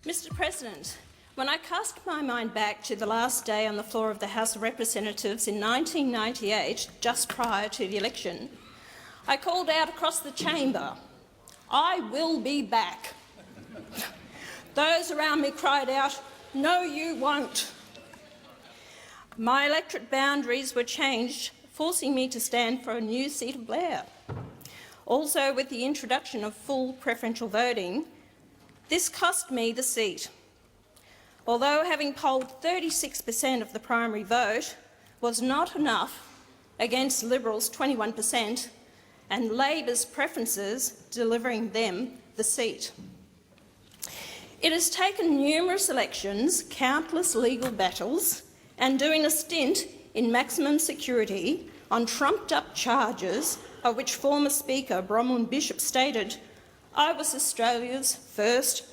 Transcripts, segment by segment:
Mr President, when I cast my mind back to the last day on the floor of the House of Representatives in 1998, just prior to the election, I called out across the chamber, "I will be back." Those around me cried out, "No, you won't." My electorate boundaries were changed, forcing me to stand for a new seat of Blair. Also, with the introduction of full preferential voting, this cost me the seat. Although having polled 36% of the primary vote was not enough against Liberals' 21% and Labor's preferences delivering them the seat. It has taken numerous elections, countless legal battles, and doing a stint in maximum security on trumped-up charges, of which former Speaker Bronwyn Bishop stated, "I was Australia's first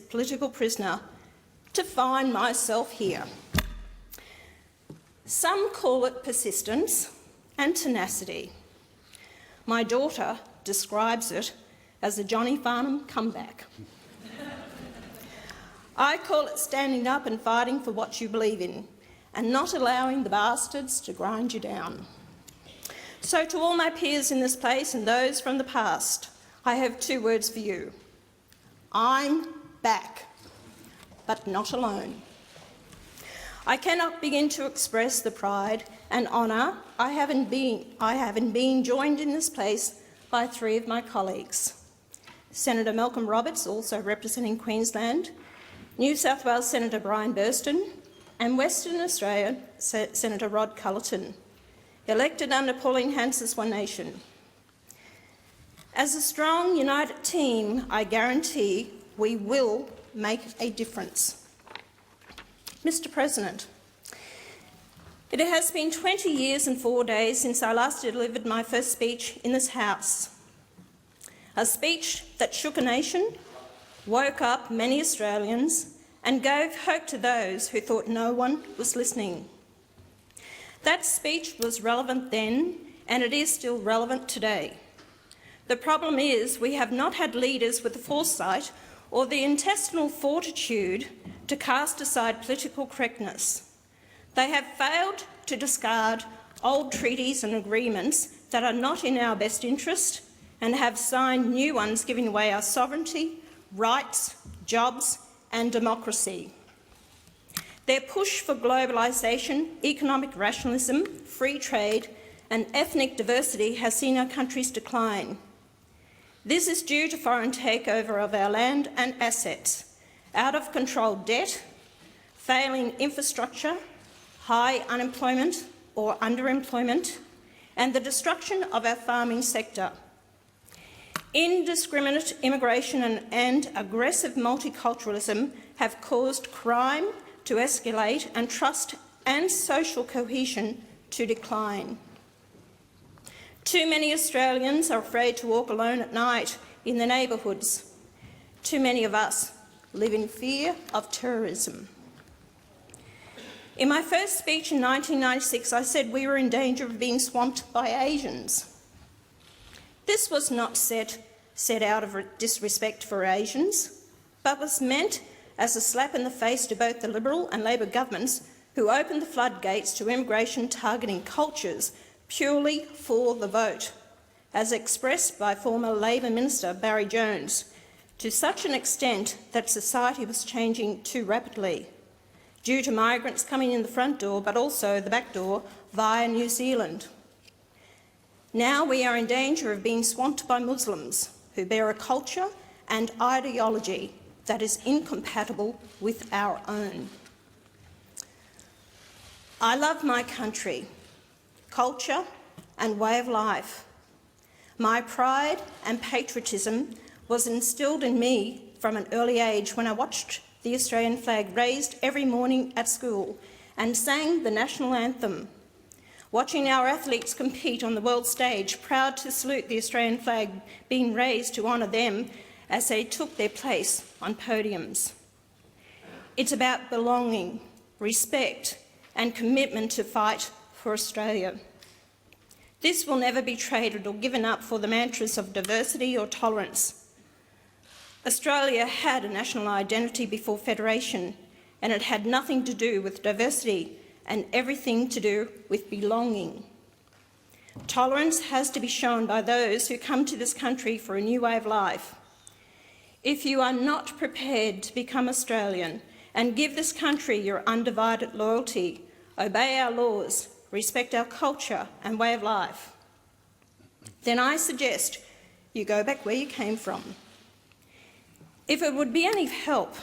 political prisoner," to find myself here. Some call it persistence and tenacity. My daughter describes it as a Johnny Farnham comeback. I call it standing up and fighting for what you believe in, and not allowing the bastards to grind you down. So to all my peers in this place and those from the past, I have two words for you. I'm back, but not alone. I cannot begin to express the pride and honour I have in being joined in this place by three of my colleagues. Senator Malcolm Roberts, also representing Queensland, New South Wales Senator Brian Burston, and Western Australia Senator Rod Cullerton, elected under Pauline Hanson's One Nation. As a strong, united team, I guarantee we will make a difference. Mr President, it has been 20 years and 4 days since I last delivered my first speech in this House. A speech that shook a nation, woke up many Australians, and gave hope to those who thought no one was listening. That speech was relevant then, and it is still relevant today. The problem is we have not had leaders with the foresight or the intestinal fortitude to cast aside political correctness. They have failed to discard old treaties and agreements that are not in our best interest and have signed new ones giving away our sovereignty, rights, jobs and democracy. Their push for globalisation, economic rationalism, free trade and ethnic diversity has seen our countries decline. This is due to foreign takeover of our land and assets, out-of-control debt, failing infrastructure, high unemployment or underemployment, and the destruction of our farming sector. Indiscriminate immigration and aggressive multiculturalism have caused crime to escalate and trust and social cohesion to decline. Too many Australians are afraid to walk alone at night in their neighbourhoods. Too many of us live in fear of terrorism. In my first speech in 1996, I said we were in danger of being swamped by Asians. This was not said out of disrespect for Asians, but was meant as a slap in the face to both the Liberal and Labor governments who opened the floodgates to immigration targeting cultures purely for the vote, as expressed by former Labor Minister Barry Jones, to such an extent that society was changing too rapidly, due to migrants coming in the front door but also the back door via New Zealand. Now we are in danger of being swamped by Muslims who bear a culture and ideology that is incompatible with our own. I love my country, culture and way of life. My pride and patriotism was instilled in me from an early age when I watched the Australian flag raised every morning at school and sang the national anthem. Watching our athletes compete on the world stage, proud to salute the Australian flag being raised to honour them as they took their place on podiums. It's about belonging, respect and commitment to fight for Australia. This will never be traded or given up for the mantras of diversity or tolerance. Australia had a national identity before federation, and it had nothing to do with diversity and everything to do with belonging. Tolerance has to be shown by those who come to this country for a new way of life. If you are not prepared to become Australian and give this country your undivided loyalty, obey our laws, respect our culture and way of life, then I suggest you go back where you came from. If it would be any help,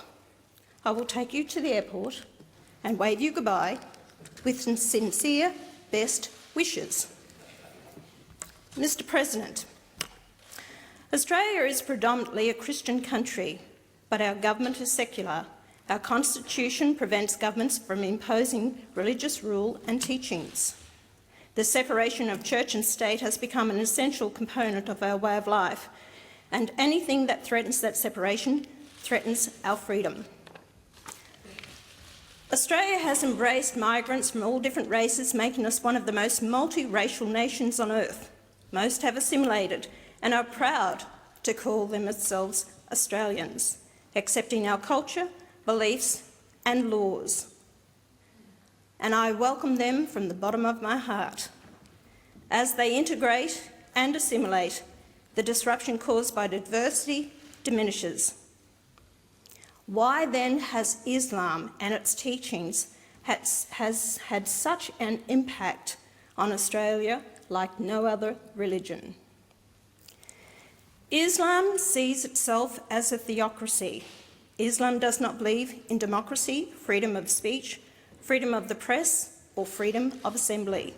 I will take you to the airport and wave you goodbye with some sincere best wishes. Mr. President, Australia is predominantly a Christian country, but our government is secular. Our constitution prevents governments from imposing religious rule and teachings. The separation of church and state has become an essential component of our way of life, and anything that threatens that separation threatens our freedom. Australia has embraced migrants from all different races, making us one of the most multiracial nations on earth. Most have assimilated and are proud to call themselves Australians, accepting our culture, beliefs and laws. And I welcome them from the bottom of my heart. As they integrate and assimilate, the disruption caused by diversity diminishes. Why then has Islam and its teachings has had such an impact on Australia like no other religion? Islam sees itself as a theocracy. Islam does not believe in democracy, freedom of speech, freedom of the press, or freedom of assembly.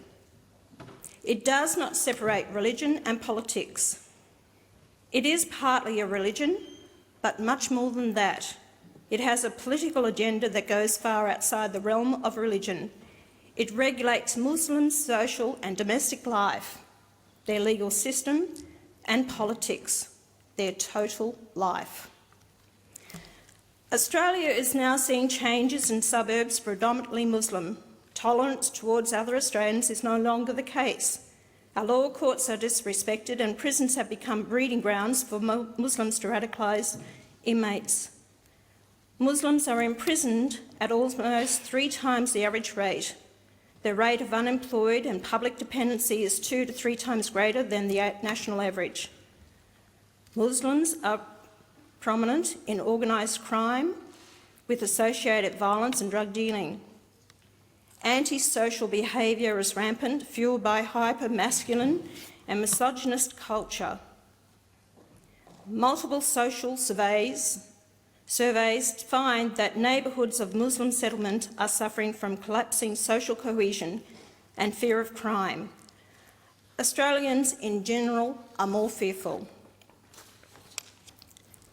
It does not separate religion and politics. It is partly a religion, but much more than that. It has a political agenda that goes far outside the realm of religion. It regulates Muslims' social and domestic life, their legal system and politics, their total life. Australia is now seeing changes in suburbs predominantly Muslim. Tolerance towards other Australians is no longer the case. Our law courts are disrespected and prisons have become breeding grounds for Muslims to radicalise inmates. Muslims are imprisoned at almost 3 times the average rate. The rate of unemployed and public dependency is 2 to 3 times greater than the national average. Muslims are prominent in organised crime with associated violence and drug dealing. Antisocial behaviour is rampant, fuelled by hyper-masculine and misogynist culture. Multiple social surveys find that neighbourhoods of Muslim settlement are suffering from collapsing social cohesion and fear of crime. Australians in general are more fearful.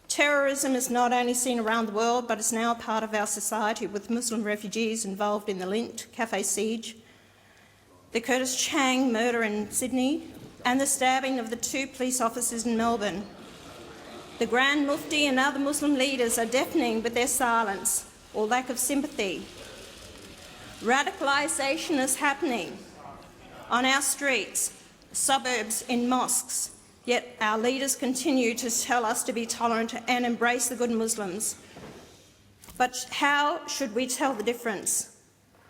Terrorism is not only seen around the world, but is now a part of our society, with Muslim refugees involved in the Lint cafe siege, the Curtis Chang murder in Sydney, and the stabbing of the 2 police officers in Melbourne. The Grand Mufti and other Muslim leaders are deafening with their silence or lack of sympathy. Radicalisation is happening on our streets, suburbs, in mosques, yet our leaders continue to tell us to be tolerant and embrace the good Muslims. But how should we tell the difference?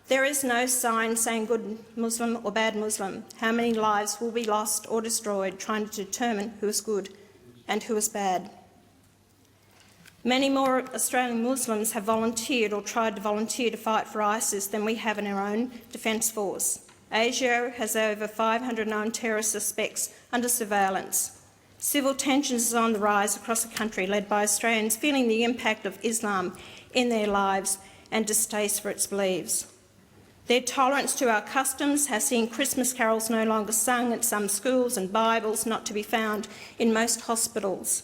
There is no sign saying good Muslim or bad Muslim. How many lives will be lost or destroyed trying to determine who is good and who is bad? Many more Australian Muslims have volunteered or tried to volunteer to fight for ISIS than we have in our own Defence Force. ASIO has over 500 known terrorist suspects under surveillance. Civil tensions are on the rise across the country, led by Australians feeling the impact of Islam in their lives and distaste for its beliefs. Their tolerance to our customs has seen Christmas carols no longer sung at some schools and Bibles not to be found in most hospitals.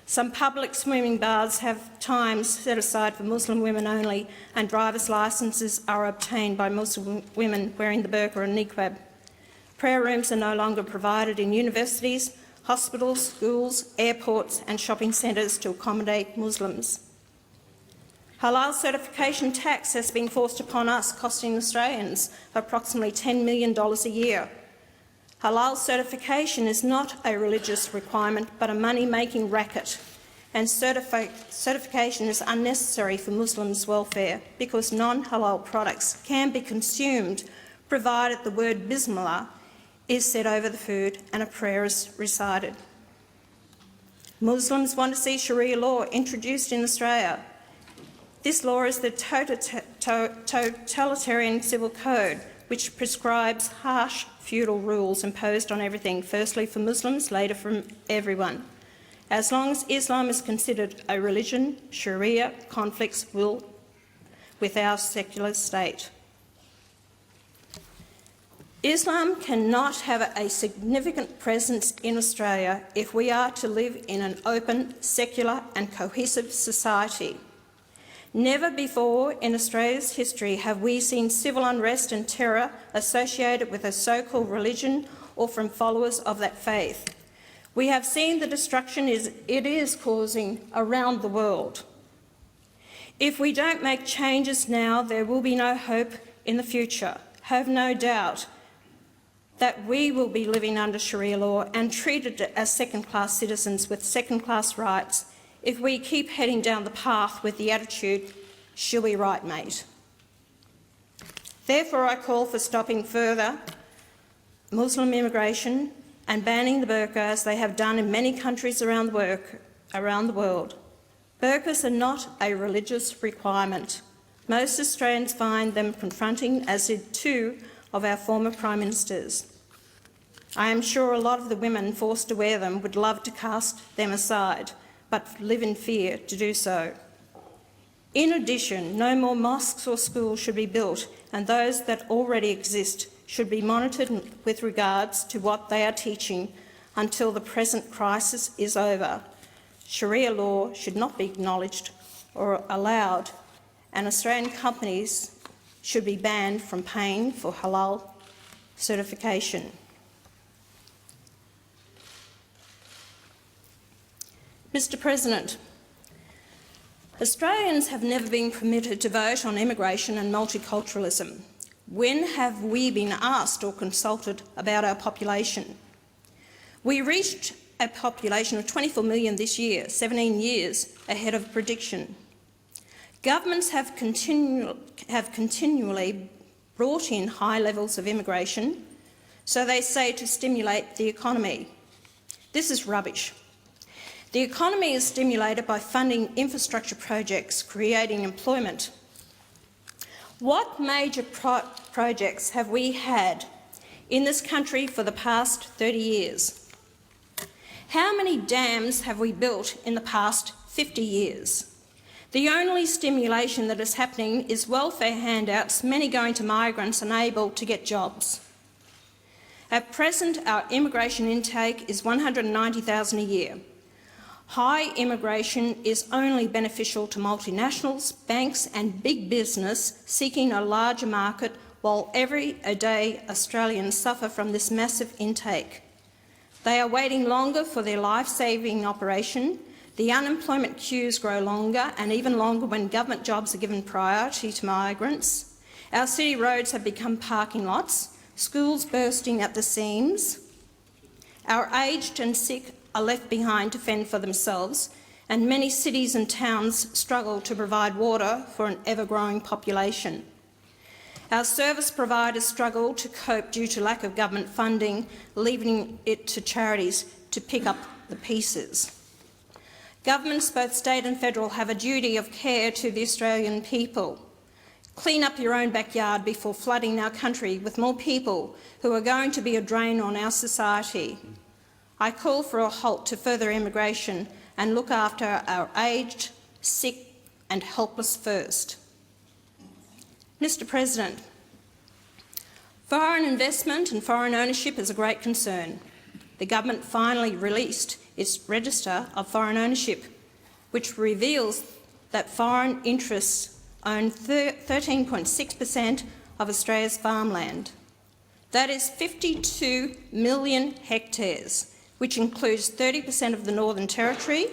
Some public swimming baths have times set aside for Muslim women only, and driver's licences are obtained by Muslim women wearing the burka and niqab. Prayer rooms are no longer provided in universities, hospitals, schools, airports and shopping centres to accommodate Muslims. Halal certification tax has been forced upon us, costing Australians approximately $10 million a year. Halal certification is not a religious requirement, but a money-making racket. and certification is unnecessary for Muslims' welfare because non-halal products can be consumed provided the word Bismillah is said over the food and a prayer is recited. Muslims want to see Sharia law introduced in Australia. This law is the totalitarian civil code which prescribes harsh feudal rules imposed on everything, firstly for Muslims, later from everyone. As long as Islam is considered a religion, Sharia conflicts will with our secular state. Islam cannot have a significant presence in Australia if we are to live in an open, secular and cohesive society. Never before in Australia's history have we seen civil unrest and terror associated with a so-called religion or from followers of that faith. We have seen the destruction it is causing around the world. If we don't make changes now, there will be no hope in the future. Have no doubt that we will be living under Sharia law and treated as second-class citizens with second-class rights if we keep heading down the path with the attitude, "She'll be right, mate." Therefore, I call for stopping further Muslim immigration and banning the burqa as they have done in many countries around the world. Burqas are not a religious requirement. Most Australians find them confronting, as did two of our former Prime Ministers. I am sure a lot of the women forced to wear them would love to cast them aside, but live in fear to do so. In addition, no more mosques or schools should be built, and those that already exist should be monitored with regards to what they are teaching until the present crisis is over. Sharia law should not be acknowledged or allowed, and Australian companies should be banned from paying for halal certification. Mr. President, Australians have never been permitted to vote on immigration and multiculturalism. When have we been asked or consulted about our population? We reached a population of 24 million this year, 17 years ahead of prediction. Governments have continually brought in high levels of immigration, so they say to stimulate the economy. This is rubbish. The economy is stimulated by funding infrastructure projects, creating employment. What major projects have we had in this country for the past 30 years? How many dams have we built in the past 50 years? The only stimulation that is happening is welfare handouts, many going to migrants unable to get jobs. At present, our immigration intake is 190,000 a year. High immigration is only beneficial to multinationals, banks and big business seeking a larger market, while everyday Australians suffer from this massive intake. They are waiting longer for their life-saving operation. The unemployment queues grow longer and even longer when government jobs are given priority to migrants. Our city roads have become parking lots, schools bursting at the seams. Our aged and sick are left behind to fend for themselves, and many cities and towns struggle to provide water for an ever-growing population. Our service providers struggle to cope due to lack of government funding, leaving it to charities to pick up the pieces. Governments, both state and federal, have a duty of care to the Australian people. Clean up your own backyard before flooding our country with more people who are going to be a drain on our society. I call for a halt to further immigration and look after our aged, sick and helpless first. Mr. President, foreign investment and foreign ownership is a great concern. The government finally released its Register of Foreign Ownership, which reveals that foreign interests own 13.6% of Australia's farmland. That is 52 million hectares, which includes 30% of the Northern Territory's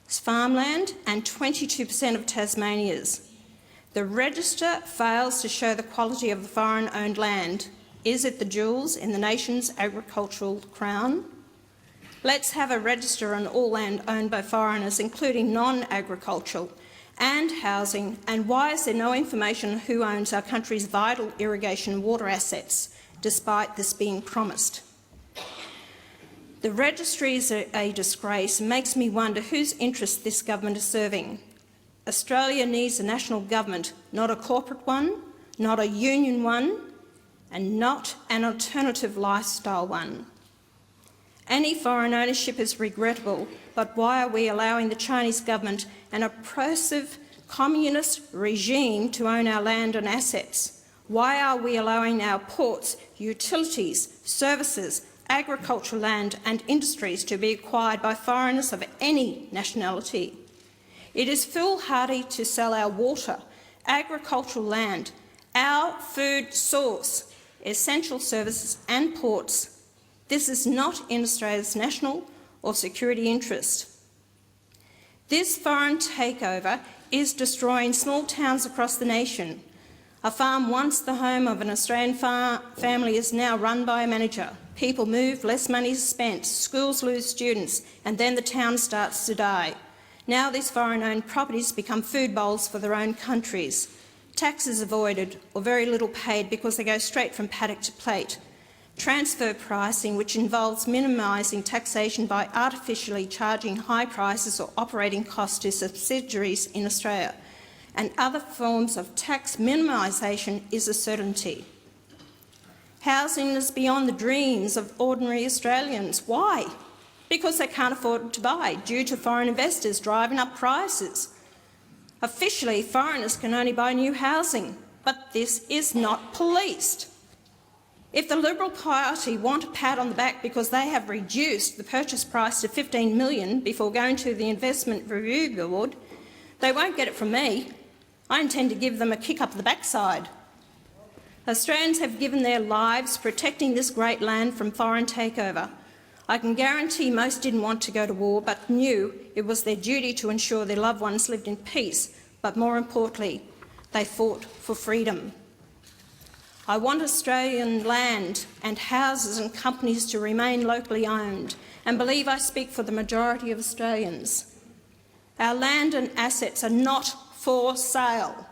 farmland and 22% of Tasmania's. The register fails to show the quality of the foreign-owned land. Is it the jewels in the nation's agricultural crown? Let's have a register on all land owned by foreigners, including non-agricultural and housing. And why is there no information on who owns our country's vital irrigation and water assets, despite this being promised? The registry is a disgrace and makes me wonder whose interests this government is serving. Australia needs a national government, not a corporate one, not a union one, and not an alternative lifestyle one. Any foreign ownership is regrettable, but why are we allowing the Chinese government, an oppressive communist regime, to own our land and assets? Why are we allowing our ports, utilities, services, agricultural land and industries to be acquired by foreigners of any nationality? It is foolhardy to sell our water, agricultural land, our food source, essential services and ports. This is not in Australia's national or security interest. This foreign takeover is destroying small towns across the nation. A farm once the home of an Australian family is now run by a manager. People move, less money is spent, schools lose students, and then the town starts to die. Now these foreign-owned properties become food bowls for their own countries. Taxes avoided or very little paid because they go straight from paddock to plate. Transfer pricing, which involves minimising taxation by artificially charging high prices or operating costs to subsidiaries in Australia, and other forms of tax minimisation, is a certainty. Housing is beyond the dreams of ordinary Australians. Why? Because they can't afford to buy, due to foreign investors driving up prices. Officially, foreigners can only buy new housing, but this is not policed. If the Liberal Party want a pat on the back because they have reduced the purchase price to $15 million before going to the Investment Review Board, they won't get it from me. I intend to give them a kick up the backside. Australians have given their lives protecting this great land from foreign takeover. I can guarantee most didn't want to go to war, but knew it was their duty to ensure their loved ones lived in peace. But more importantly, they fought for freedom. I want Australian land and houses and companies to remain locally owned, and believe I speak for the majority of Australians. Our land and assets are not for sale.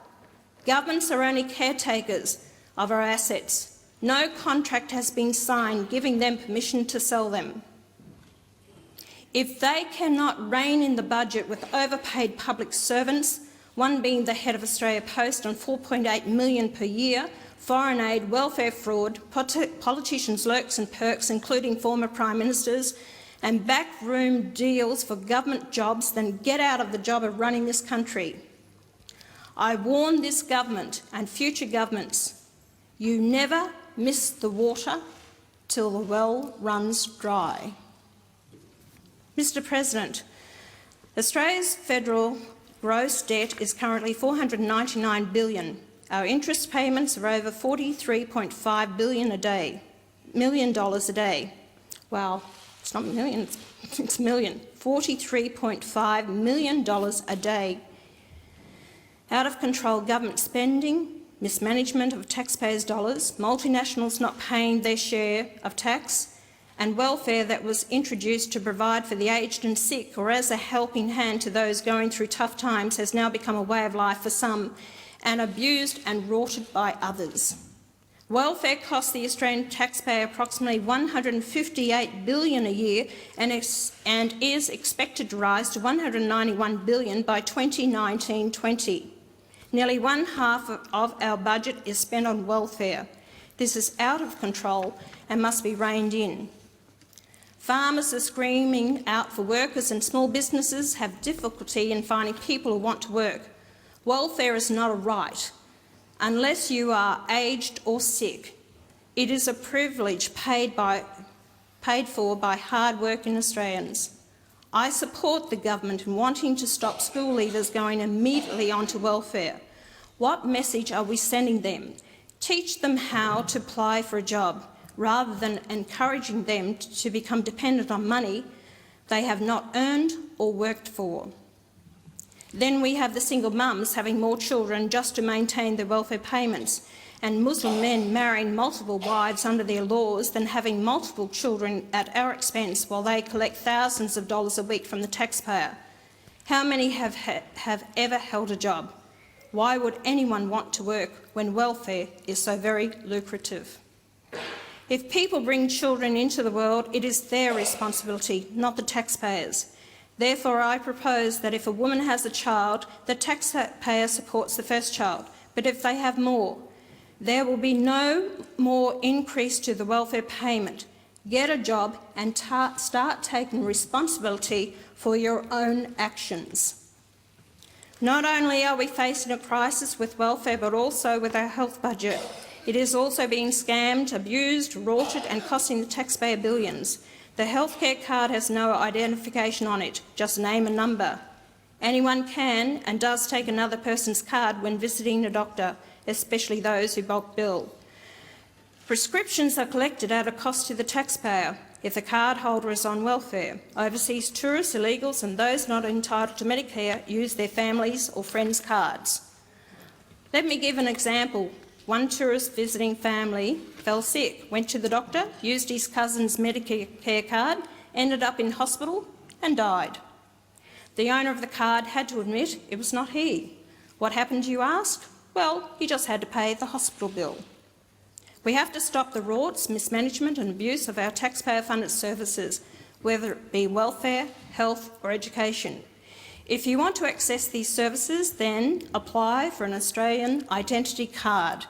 Governments are only caretakers of our assets. No contract has been signed giving them permission to sell them. If they cannot rein in the budget with overpaid public servants, one being the head of Australia Post on $4.8 million per year, foreign aid, welfare fraud, politicians' lurks and perks, including former Prime Ministers, and backroom deals for government jobs, then get out of the job of running this country. I warn this government and future governments, you never miss the water till the well runs dry. Mr President, Australia's federal gross debt is currently $499 billion. Our interest payments are over $43.5 billion a day, $1 million a day. Well, it's not million, it's million. $43.5 million a day. Out of control government spending, mismanagement of taxpayers' dollars, multinationals not paying their share of tax, and welfare that was introduced to provide for the aged and sick, or as a helping hand to those going through tough times, has now become a way of life for some, and abused and rorted by others. Welfare costs the Australian taxpayer approximately $158 billion a year and is expected to rise to $191 billion by 2019-20. Nearly one half of our budget is spent on welfare. This is out of control and must be reined in. Farmers are screaming out for workers, and small businesses have difficulty in finding people who want to work. Welfare is not a right unless you are aged or sick. It is a privilege paid for by hard-working Australians. I support the government in wanting to stop school leavers going immediately onto welfare. What message are we sending them? Teach them how to apply for a job, rather than encouraging them to become dependent on money they have not earned or worked for. Then we have the single mums having more children just to maintain their welfare payments, and Muslim men marrying multiple wives under their laws, then having multiple children at our expense while they collect thousands of dollars a week from the taxpayer. How many have ever held a job? Why would anyone want to work when welfare is so very lucrative? If people bring children into the world, it is their responsibility, not the taxpayers. Therefore, I propose that if a woman has a child, the taxpayer supports the first child. But if they have more, there will be no more increase to the welfare payment. Get a job and start taking responsibility for your own actions. Not only are we facing a crisis with welfare, but also with our health budget. It is also being scammed, abused, rorted and costing the taxpayer billions. The healthcare card has no identification on it, just name and number. Anyone can and does take another person's card when visiting a doctor, especially those who bulk bill. Prescriptions are collected at a cost to the taxpayer if the card holder is on welfare. Overseas tourists, illegals and those not entitled to Medicare use their families' or friends' cards. Let me give an example. One tourist visiting family fell sick, went to the doctor, used his cousin's Medicare card, ended up in hospital and died. The owner of the card had to admit it was not he. What happened, you ask? Well, he just had to pay the hospital bill. We have to stop the rorts, mismanagement and abuse of our taxpayer-funded services, whether it be welfare, health or education. If you want to access these services, then apply for an Australian identity card.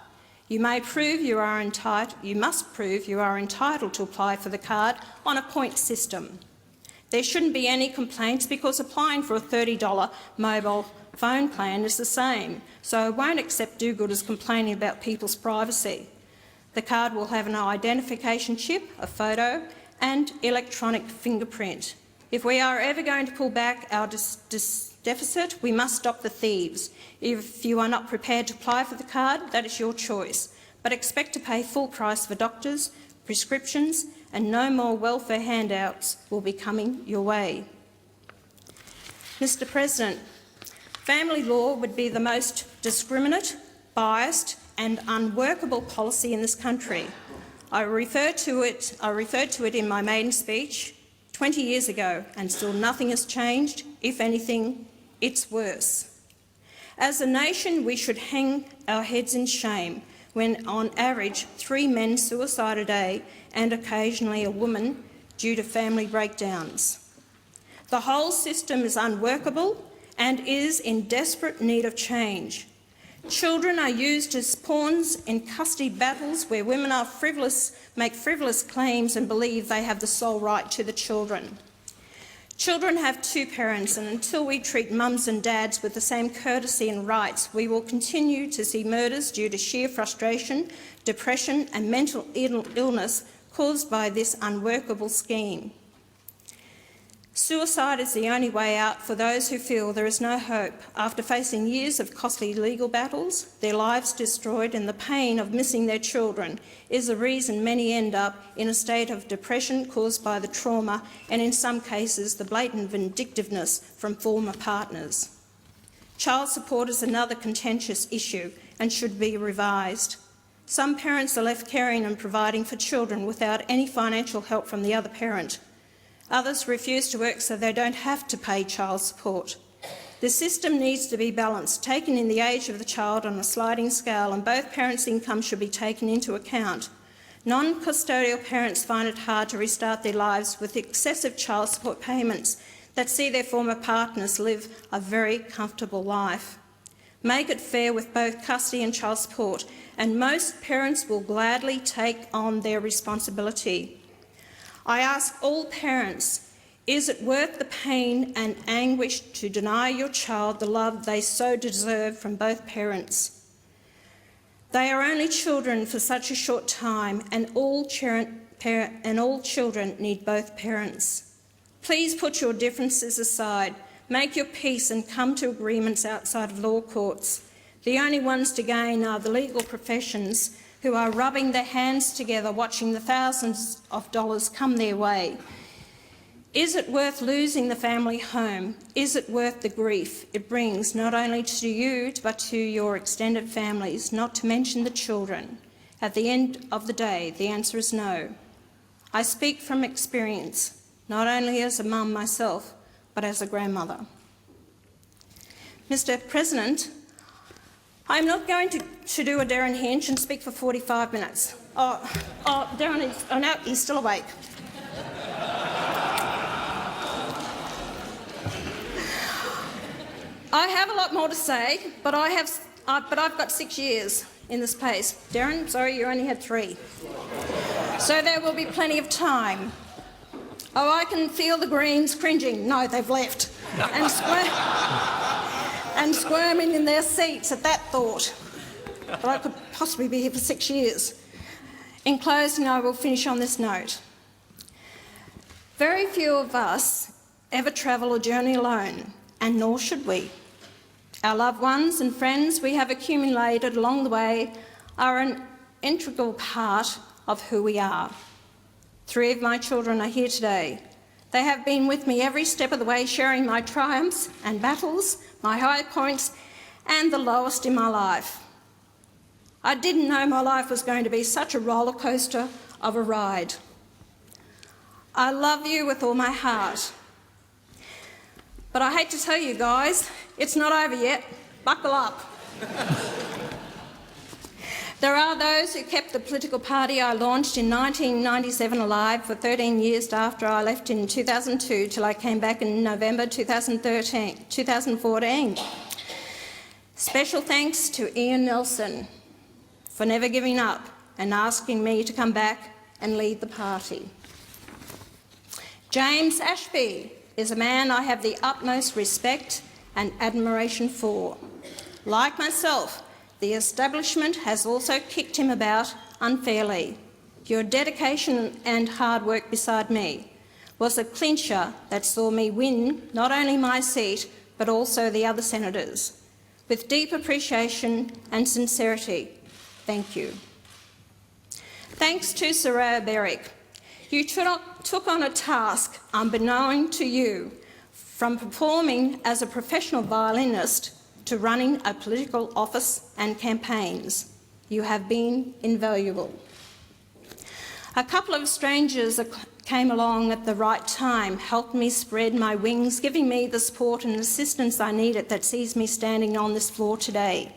You must prove you are entitled to apply for the card on a point system. There shouldn't be any complaints because applying for a $30 mobile phone plan is the same, so I won't accept do-gooders complaining about people's privacy. The card will have an identification chip, a photo and electronic fingerprint. If we are ever going to pull back our deficit, we must stop the thieves. If you are not prepared to apply for the card, that is your choice, but expect to pay full price for doctors, prescriptions and no more welfare handouts will be coming your way. Mr President, family law would be the most discriminate, biased and unworkable policy in this country. I referred to it in my maiden speech 20 years ago, and still nothing has changed. If anything, it's worse. As a nation, we should hang our heads in shame when, on average, 3 men suicide a day and occasionally a woman due to family breakdowns. The whole system is unworkable and is in desperate need of change. Children are used as pawns in custody battles where women make frivolous claims and believe they have the sole right to the children. Children have 2 parents, and until we treat mums and dads with the same courtesy and rights, we will continue to see murders due to sheer frustration, depression and mental illness caused by this unworkable scheme. Suicide is the only way out for those who feel there is no hope. After facing years of costly legal battles, their lives destroyed and the pain of missing their children is the reason many end up in a state of depression caused by the trauma and, in some cases, the blatant vindictiveness from former partners. Child support is another contentious issue and should be revised. Some parents are left caring and providing for children without any financial help from the other parent. Others refuse to work so they don't have to pay child support. The system needs to be balanced, taking in the age of the child on a sliding scale, and both parents' income should be taken into account. Non-custodial parents find it hard to restart their lives with excessive child support payments that see their former partners live a very comfortable life. Make it fair with both custody and child support, and most parents will gladly take on their responsibility. I ask all parents, is it worth the pain and anguish to deny your child the love they so deserve from both parents? They are only children for such a short time, and all children need both parents. Please put your differences aside, make your peace and come to agreements outside of law courts. The only ones to gain are the legal professions, who are rubbing their hands together watching the thousands of dollars come their way. Is it worth losing the family home? Is it worth the grief it brings not only to you but to your extended families, not to mention the children? At the end of the day, the answer is no. I speak from experience, not only as a mum myself, but as a grandmother. Mr. President, I'm not going to do a Darren Hinch and speak for 45 minutes. Darren is, no, he's still awake. I have a lot more to say, but I've got 6 years in this place. Darren, sorry, you only had 3. So there will be plenty of time. Oh, I can feel the Greens cringing. No, they've left. And squirming in their seats at that thought. But I could possibly be here for 6 years. In closing, I will finish on this note. Very few of us ever travel or journey alone, and nor should we. Our loved ones and friends we have accumulated along the way are an integral part of who we are. 3 of my children are here today. They have been with me every step of the way, sharing my triumphs and battles, my high points and the lowest in my life. I didn't know my life was going to be such a roller coaster of a ride. I love you with all my heart. But I hate to tell you guys, it's not over yet. Buckle up. There are those who kept the political party I launched in 1997 alive for 13 years after I left in 2002 till I came back in November 2014. Special thanks to Ian Nelson for never giving up and asking me to come back and lead the party. James Ashby is a man I have the utmost respect and admiration for. Like myself, the establishment has also kicked him about unfairly. Your dedication and hard work beside me was a clincher that saw me win not only my seat but also the other senators. With deep appreciation and sincerity, thank you. Thanks to Sarah Berwick. You took on a task unbeknown to you, from performing as a professional violinist to running a political office and campaigns. You have been invaluable. A couple of strangers came along at the right time, helped me spread my wings, giving me the support and assistance I needed that sees me standing on this floor today.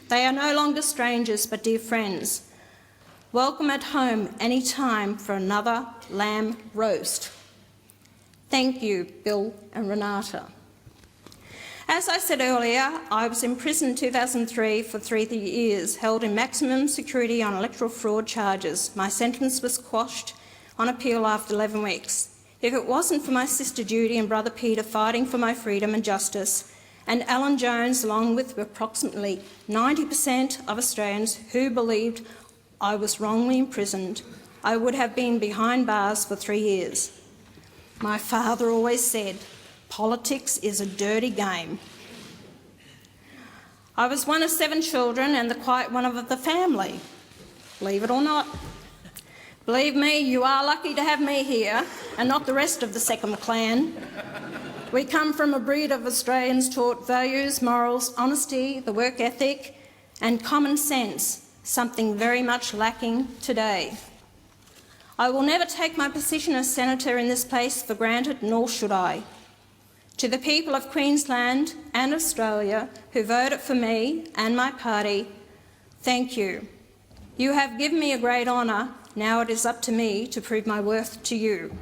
They are no longer strangers but dear friends. Welcome at home any time for another lamb roast. Thank you, Bill and Renata. As I said earlier, I was in prison in 2003 for 3 years, held in maximum security on electoral fraud charges. My sentence was quashed on appeal after 11 weeks. If it wasn't for my sister Judy and brother Peter fighting for my freedom and justice, and Alan Jones, along with approximately 90% of Australians who believed I was wrongly imprisoned, I would have been behind bars for 3 years. My father always said, politics is a dirty game. I was one of 7 children and the quiet one of the family, believe it or not. Believe me, you are lucky to have me here and not the rest of the second clan. We come from a breed of Australians taught values, morals, honesty, the work ethic and common sense, something very much lacking today. I will never take my position as Senator in this place for granted, nor should I. To the people of Queensland and Australia who voted for me and my party, thank you. You have given me a great honour. Now it is up to me to prove my worth to you.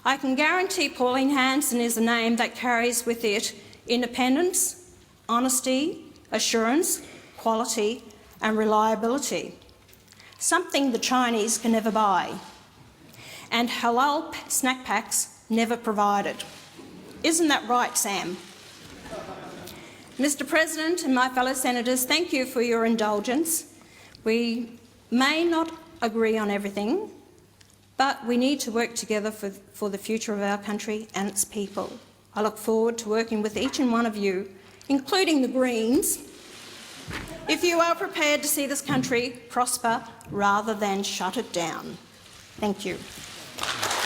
I can guarantee Pauline Hanson is a name that carries with it independence, honesty, assurance, quality and reliability, something the Chinese can never buy, and halal snack packs never provided. Isn't that right, Sam? Mr. President and my fellow senators, thank you for your indulgence. We may not agree on everything, but we need to work together for the future of our country and its people. I look forward to working with each and one of you, including the Greens, if you are prepared to see this country prosper rather than shut it down. Thank you.